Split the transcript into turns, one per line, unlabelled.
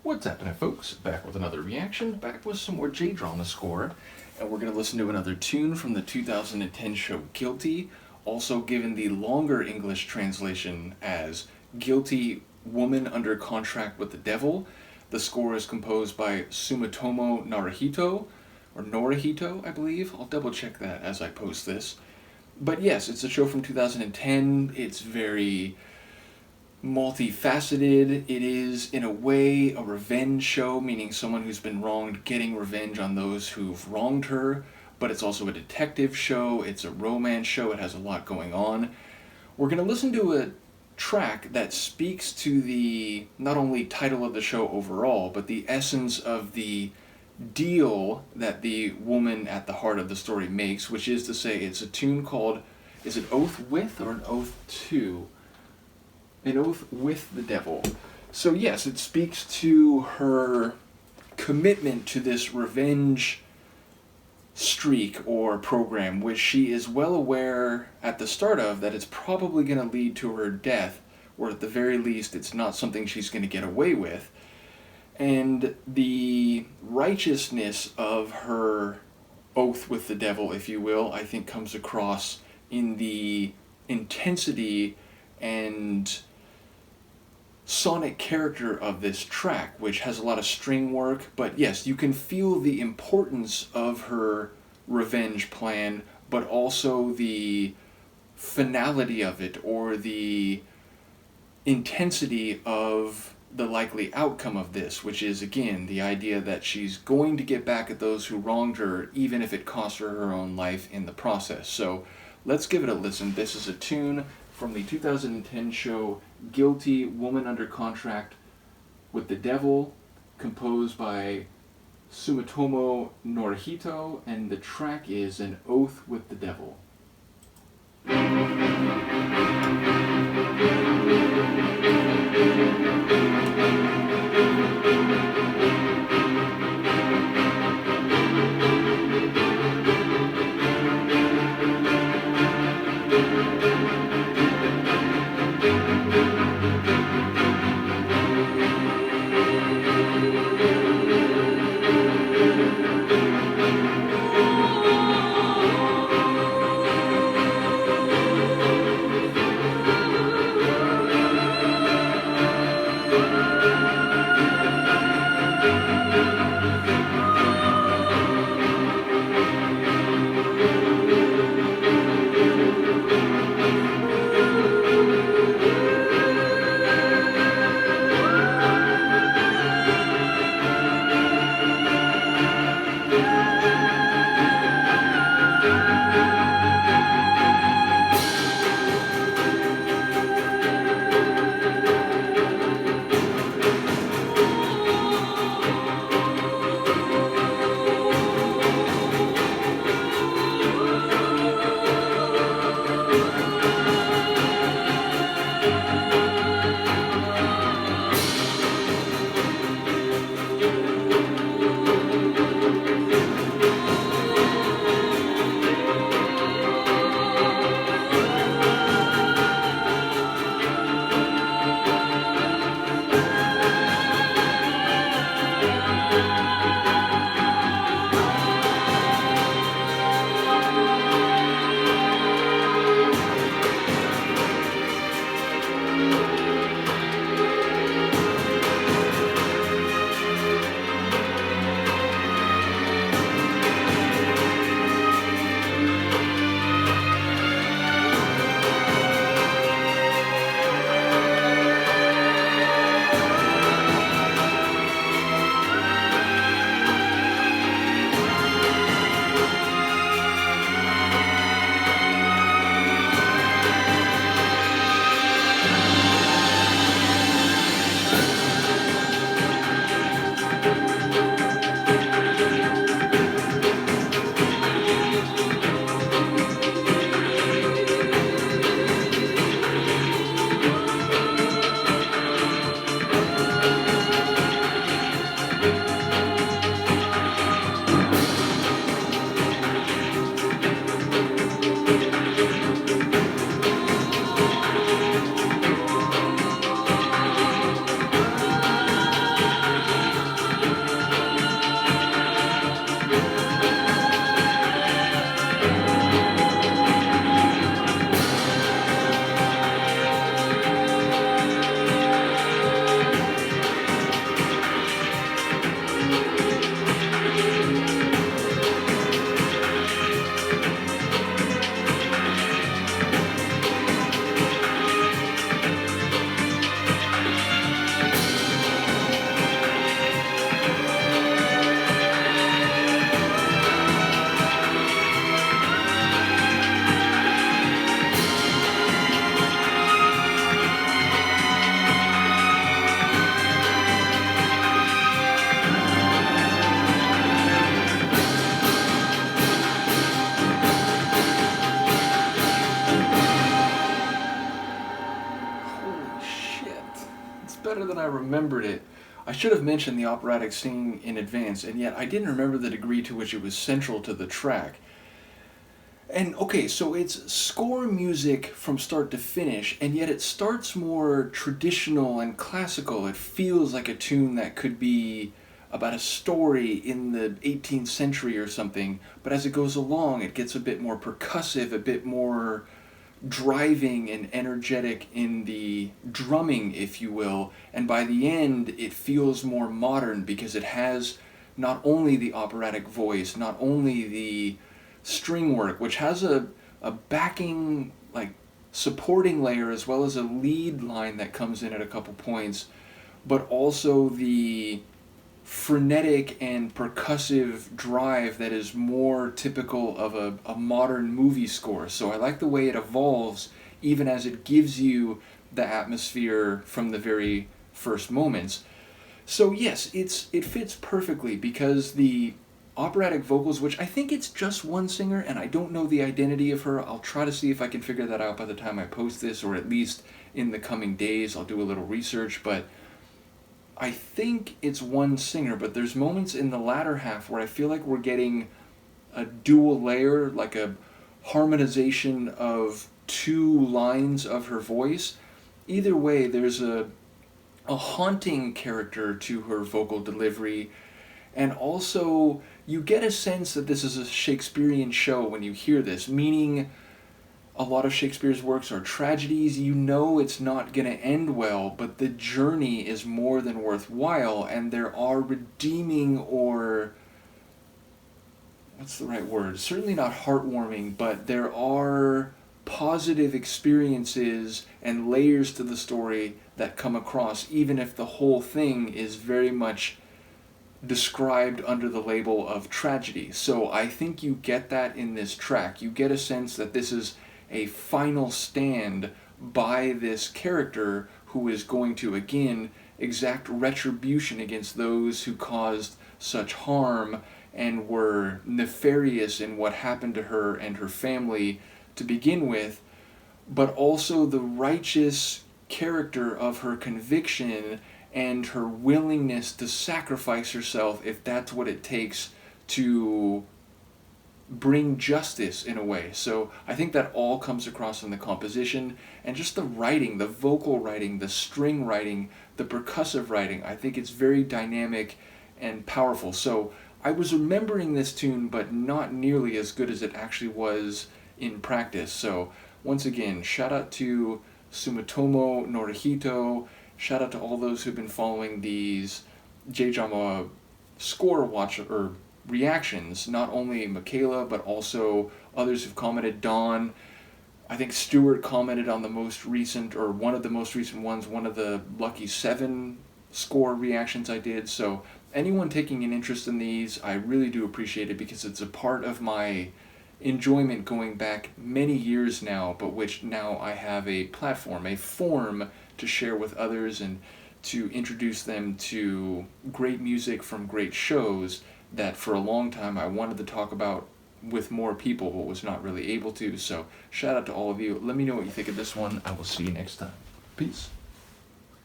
What's happening, folks? Back with another reaction, back with some more J-drama score, and we're going to listen to another tune from the 2010 show Guilty, also given the longer English translation as Guilty Woman Under Contract with the Devil. The score is composed by Sumitomo Norihito, or Norihito, I believe. I'll double check that as I post this. But yes, it's a show from 2010. It's very multifaceted. It is, in a way, a revenge show, meaning someone who's been wronged getting revenge on those who've wronged her, but it's also a detective show, it's a romance show, it has a lot going on. We're going to listen to a track that speaks to the, not only title of the show overall, but the essence of the deal that the woman at the heart of the story makes, which is to say it's a tune called, is it Oath With or an Oath To? An Oath With the Devil. So yes, it speaks to her commitment to this revenge streak or program, which she is well aware at the start of that it's probably going to lead to her death, or at the very least it's not something she's going to get away with. And the righteousness of her oath with the devil, if you will, I think comes across in the intensity and sonic character of this track, which has a lot of string work, but yes, you can feel the importance of her revenge plan, but also the finality of it, or the intensity of the likely outcome of this, which is, again, the idea that she's going to get back at those who wronged her, even if it costs her her own life in the process. So let's give it a listen. This is a tune from the 2010 show Guilty, Woman Under Contract with the Devil, composed by Sumitomo Norihito, and the track is An Oath with the Devil. remembered it. I should have mentioned the operatic singing in advance, and yet I didn't remember the degree to which it was central to the track. And okay, so it's score music from start to finish, and yet it starts more traditional and classical. It feels like a tune that could be about a story in the 18th century or something, but as it goes along, it gets a bit more percussive, a bit more driving and energetic in the drumming, if you will, and by the end, it feels more modern because it has not only the operatic voice, not only the string work, which has a backing, like, supporting layer as well as a lead line that comes in at a couple points, but also the frenetic and percussive drive that is more typical of a modern movie score. So I like the way it evolves even as it gives you the atmosphere from the very first moments. So yes, it fits perfectly because the operatic vocals, which I think it's just one singer, and I don't know the identity of her. I'll try to see if I can figure that out by the time I post this, or at least in the coming days. I'll do a little research, but I think it's one singer, but there's moments in the latter half where I feel like we're getting a dual layer, like a harmonization of two lines of her voice. Either way, there's a haunting character to her vocal delivery, and also you get a sense that this is a Shakespearean show when you hear this, meaning a lot of Shakespeare's works are tragedies. You know it's not going to end well, but the journey is more than worthwhile, and there are redeeming, or what's the right word? Certainly not heartwarming, but there are positive experiences and layers to the story that come across, even if the whole thing is very much described under the label of tragedy. So I think you get that in this track. You get a sense that this is a final stand by this character who is going to, again, exact retribution against those who caused such harm and were nefarious in what happened to her and her family to begin with, but also the righteous character of her conviction and her willingness to sacrifice herself if that's what it takes to bring justice in a way. So I think that all comes across in the composition, and just the writing, the vocal writing, the string writing, the percussive writing. I think it's very dynamic and powerful. So I was remembering this tune, but not nearly as good as it actually was in practice. So once again, shout out to Sumitomo Norihito. Shout out to all those who've been following these J-Drama score watch or reactions, not only Michaela, but also others who've commented. Dawn, I think Stuart commented on the most recent, or one of the most recent ones, one of the Lucky 7 score reactions I did. So anyone taking an interest in these, I really do appreciate it, because it's a part of my enjoyment going back many years now, but which now I have a platform, a forum to share with others and to introduce them to great music from great shows that for a long time I wanted to talk about with more people but was not really able to. So shout out to all of you. Let me know what you think of this one. I will see you next time. Peace.